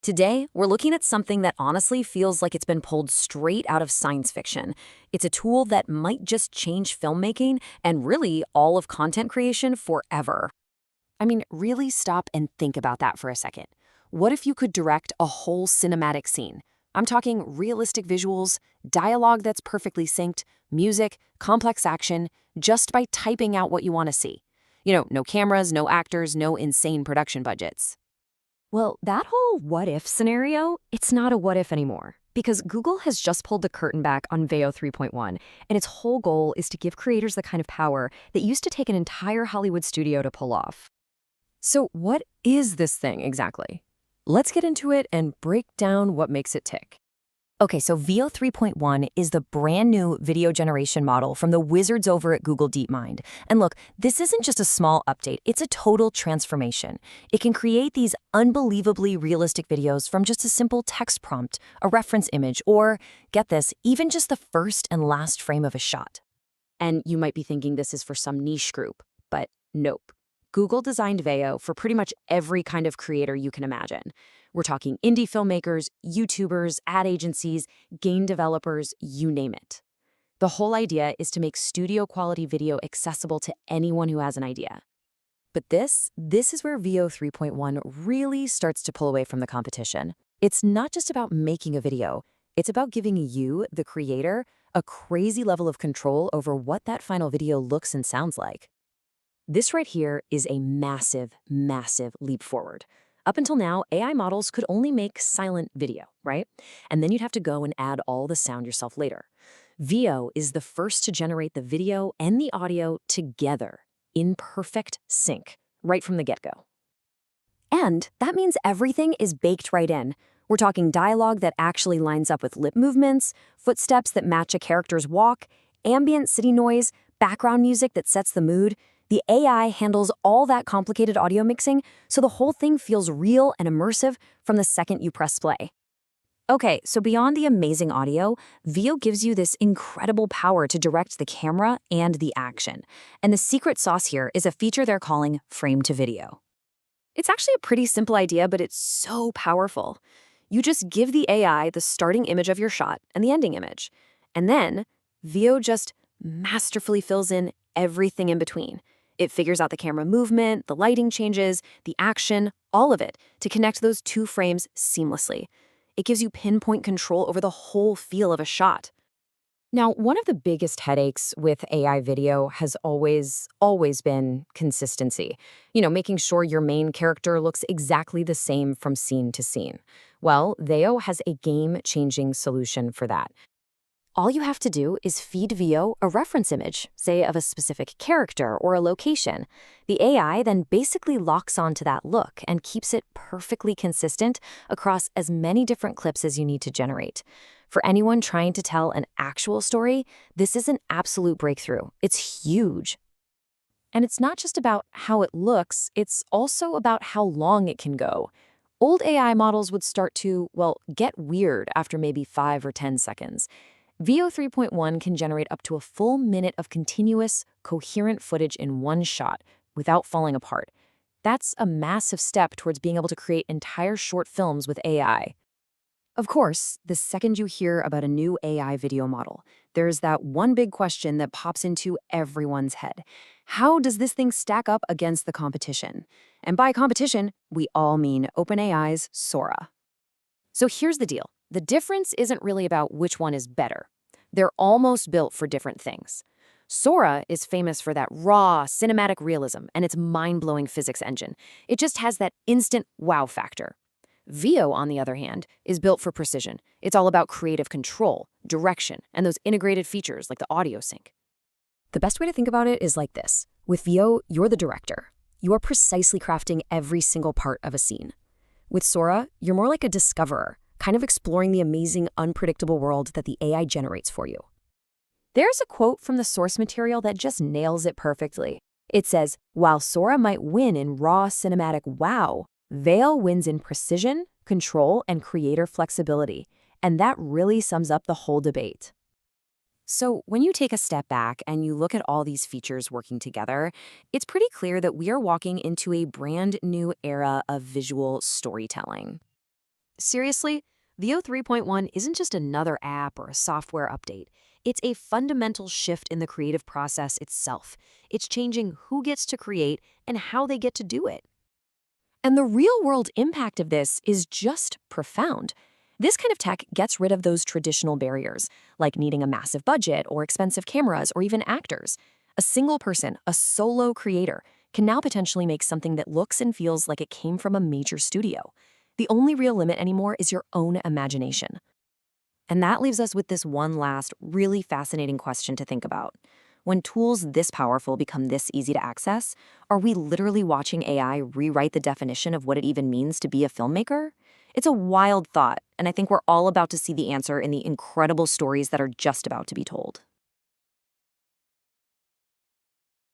Today, we're looking at something that honestly feels like it's been pulled straight out of science fiction. It's a tool that might just change filmmaking and really all of content creation forever. I mean, really stop and think about that for a second. What if you could direct a whole cinematic scene? I'm talking realistic visuals, dialogue that's perfectly synced, music, complex action, just by typing out what you want to see. No cameras, no actors, no insane production budgets. Well, that whole what if scenario, it's not a what if anymore. Because Google has just pulled the curtain back on Veo 3.1, and its whole goal is to give creators the kind of power that used to take an entire Hollywood studio to pull off. So what is this thing exactly? Let's get into it and break down what makes it tick. Okay, so Veo 3.1 is the brand new video generation model from the wizards over at Google DeepMind. And look, this isn't just a small update, it's a total transformation. It can create these unbelievably realistic videos from just a simple text prompt, a reference image, or, get this, even just the first and last frame of a shot. And you might be thinking this is for some niche group, but nope. Google designed Veo for pretty much every kind of creator you can imagine. We're talking indie filmmakers, YouTubers, ad agencies, game developers, you name it. The whole idea is to make studio-quality video accessible to anyone who has an idea. But this is where Veo 3.1 really starts to pull away from the competition. It's not just about making a video. It's about giving you, the creator, a crazy level of control over what that final video looks and sounds like. This right here is a massive, massive leap forward. Up until now, AI models could only make silent video, right? And then you'd have to go and add all the sound yourself later. Veo is the first to generate the video and the audio together in perfect sync, right from the get-go. And that means everything is baked right in. We're talking dialogue that actually lines up with lip movements, footsteps that match a character's walk, ambient city noise, background music that sets the mood. The AI handles all that complicated audio mixing, so the whole thing feels real and immersive from the second you press play. Okay, so beyond the amazing audio, Veo gives you this incredible power to direct the camera and the action. And the secret sauce here is a feature they're calling frame to video. It's actually a pretty simple idea, but it's so powerful. You just give the AI the starting image of your shot and the ending image. And then Veo just masterfully fills in everything in between. It figures out the camera movement, the lighting changes, the action, all of it, to connect those two frames seamlessly. It gives you pinpoint control over the whole feel of a shot. Now, one of the biggest headaches with AI video has always been consistency. Making sure your main character looks exactly the same from scene to scene. Well, Veo has a game-changing solution for that. All you have to do is feed Veo a reference image, say of a specific character or a location. The AI then basically locks onto that look and keeps it perfectly consistent across as many different clips as you need to generate. For anyone trying to tell an actual story, this is an absolute breakthrough. It's huge. And it's not just about how it looks, it's also about how long it can go. Old AI models would start to, get weird after maybe 5 or 10 seconds. Veo 3.1 can generate up to a full minute of continuous, coherent footage in one shot without falling apart. That's a massive step towards being able to create entire short films with AI. Of course, the second you hear about a new AI video model, there's that one big question that pops into everyone's head. How does this thing stack up against the competition? And by competition, we all mean OpenAI's Sora. So here's the deal. The difference isn't really about which one is better. They're almost built for different things. Sora is famous for that raw, cinematic realism and its mind-blowing physics engine. It just has that instant wow factor. Veo, on the other hand, is built for precision. It's all about creative control, direction, and those integrated features like the audio sync. The best way to think about it is like this. With Veo, you're the director. You're precisely crafting every single part of a scene. With Sora, you're more like a discoverer, kind of exploring the amazing, unpredictable world that the AI generates for you. There's a quote from the source material that just nails it perfectly. It says, "While Sora might win in raw cinematic wow, Veo wins in precision, control, and creator flexibility." And that really sums up the whole debate. So when you take a step back and you look at all these features working together, it's pretty clear that we are walking into a brand new era of visual storytelling. Seriously, Veo 3.1 isn't just another app or a software update. It's a fundamental shift in the creative process itself. It's changing who gets to create and how they get to do it. And the real-world impact of this is just profound. This kind of tech gets rid of those traditional barriers, like needing a massive budget or expensive cameras or even actors. A single person, a solo creator, can now potentially make something that looks and feels like it came from a major studio. The only real limit anymore is your own imagination. And that leaves us with this one last, really fascinating question to think about. When tools this powerful become this easy to access, are we literally watching AI rewrite the definition of what it even means to be a filmmaker? It's a wild thought, and I think we're all about to see the answer in the incredible stories that are just about to be told.